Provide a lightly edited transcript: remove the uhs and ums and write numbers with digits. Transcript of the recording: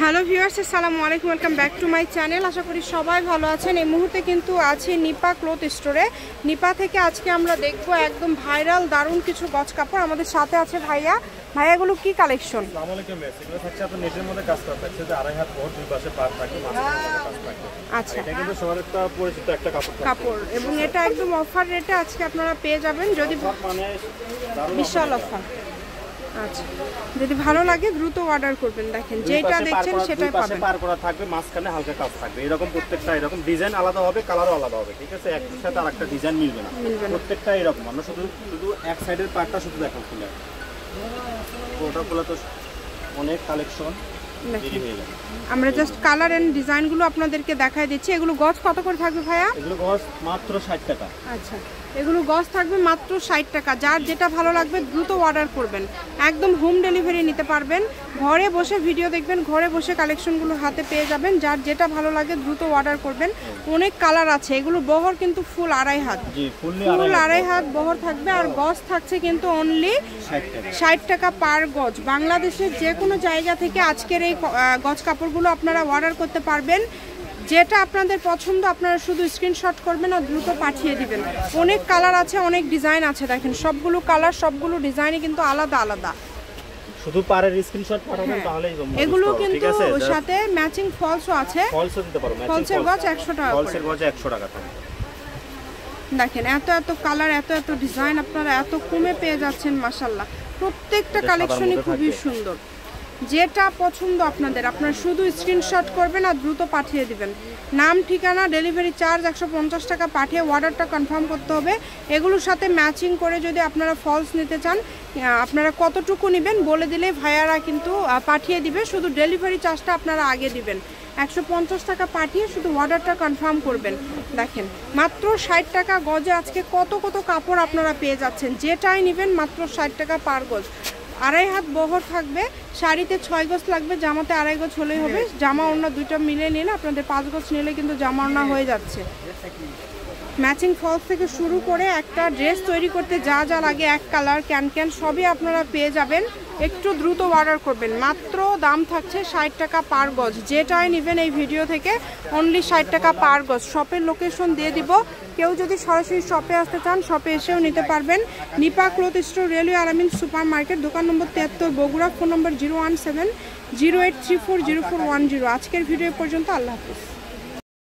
Hello viewers, আসসালামু আলাইকুম, welcome back to my channel. আশা করি সবাই ভালো আছেন। এই মুহূর্তে কিন্তু আছি নিপা ক্লথ স্টোরে। নিপা থেকে আজকে আমরা দেখব একদম ভাইরাল দারুণ কিছু গজ কাপড়। আমাদের সাথে আছে ভাইয়া। ভাইয়াগুলো কি কালেকশন? আসসালামু আলাইকুম। এগুলো থাকছে আপনার নেটের মধ্যে কাজ করা থাকছে, যে আড়াই হাত বহর, দুই পাশে পার থাকবে, মাঝখানে কাজ থাকবে। আচ্ছা, এটা কিন্তু সবার একটা পরিচিত একটা কাপড় এবং এটা একদম অফার রেটে আজকে আপনারা পেয়ে যাবেন। যদি মানে বিশাল অফার। আচ্ছা, যদি ভালো লাগে দ্রুত অর্ডার করবেন। দেখেন যেটা দেখছেন সেটাই পাবেন। পার করা থাকবে, মাঝখানে হালকা কাজ থাকবে। এরকম প্রত্যেকটা এরকম ডিজাইন আলাদা হবে, কালারও আলাদা হবে, ঠিক আছে? একটার সাথে আরেকটা ডিজাইন মিলবে না, প্রত্যেকটা এরকম। আমরা শুধু এক সাইডের পার্টটা শুধু দেখান খুলে, ওটাগুলো তো অনেক কালেকশন রেডি হয়ে যাবে। আমরা জাস্ট কালার এন্ড ডিজাইনগুলো আপনাদেরকে দেখাই দিচ্ছি। এগুলো গজ কত করে থাকবে ভাইয়া? এগুলো গজ মাত্র 60 টাকা। আচ্ছা, এগুলো গজ থাকবে মাত্র 60 টাকা। যার যেটা ভালো লাগবে দ্রুত অর্ডার করবেন, একদম হোম ডেলিভারি নিতে পারবেন। ঘরে বসে ভিডিও দেখবেন, ঘরে বসে কালেকশনগুলো হাতে পেয়ে যাবেন। যার যেটা ভালো লাগে দ্রুত অর্ডার করবেন। অনেক কালার আছে। এগুলো বহর কিন্তু ফুল আড়াই হাত, ফুল আড়াই হাত বহর থাকবে। আর গজ থাকছে কিন্তু অনলি 60 টাকা পার গজ। বাংলাদেশের যে কোনো জায়গা থেকে আজকের এই গজ কাপড়গুলো আপনারা অর্ডার করতে পারবেন। যেটা আপনাদের পছন্দ আপনারা শুধু স্ক্রিনশট করবেন আর দ্রুত পাঠিয়ে দিবেন। অনেক কালার আছে, অনেক ডিজাইন আছে। দেখেন সবগুলো কালার, সবগুলো ডিজাইনই কিন্তু আলাদা আলাদা। শুধু পারের স্ক্রিনশট পাঠাবেন তাহলেই হবে। এগুলো কিন্তু ওর সাথে ম্যাচিং ফলসও আছে। ফলসও দিতে পারো। ফলসের গজ 100 টাকা। ফলসের গজ 100 টাকা থাকবে। দেখেন এত এত কালার, এত এত ডিজাইন আপনারা এত কমে পেয়ে যাচ্ছেন। মাশাআল্লাহ, প্রত্যেকটা কালেকশনই খুবই সুন্দর। যেটা পছন্দ আপনাদের, আপনারা শুধু স্ক্রিনশট করবেন আর দ্রুত পাঠিয়ে দিবেন। নাম, ঠিকানা, ডেলিভারি চার্জ 150 টাকা পাঠিয়ে অর্ডারটা কনফার্ম করতে হবে। এগুলোর সাথে ম্যাচিং করে যদি আপনারা ফলস নিতে চান, আপনারা কতটুকু নেবেন বলে দিলে ভাইয়ারা কিন্তু পাঠিয়ে দিবে। শুধু ডেলিভারি চার্জটা আপনারা আগে দিবেন। 150 টাকা পাঠিয়ে শুধু অর্ডারটা কনফার্ম করবেন। দেখেন মাত্র 60 টাকা গজে আজকে কত কত কাপড় আপনারা পেয়ে যাচ্ছেন। যেটাই নেবেন মাত্র 60 টাকা পার গজ। আড়াই হাত বহর থাকবে, শাড়িতে 6 গজ লাগবে, জামাতে আড়াই গজ হলেই হবে। জামা ওড়না দুইটা মিলে নিলে আপনাদের 5 গজ নিলে কিন্তু জামা ওড়না হয়ে যাচ্ছে। ম্যাচিং ফলস থেকে শুরু করে একটা ড্রেস তৈরি করতে যা যা লাগে, এক কালার ক্যান সবই আপনারা পেয়ে যাবেন। একটু দ্রুত অর্ডার করবেন। মাত্র দাম থাকছে 60 টাকা পার গজ। যেটাই নেবেন এই ভিডিও থেকে অনলি 60 টাকা পার গজ। শপের লোকেশন দিয়ে দিব। কেউ যদি সরাসরি শপে আসতে চান শপে এসেও নিতে পারবেন। নিপা ক্লথ স্টোর, রেলওয়ে আরামিন সুপার মার্কেট, দোকান নম্বর 73, বগুড়া। ফোন নম্বর 01708340410। আজকের ভিডিও পর্যন্ত। আল্লাহ হাফিজ।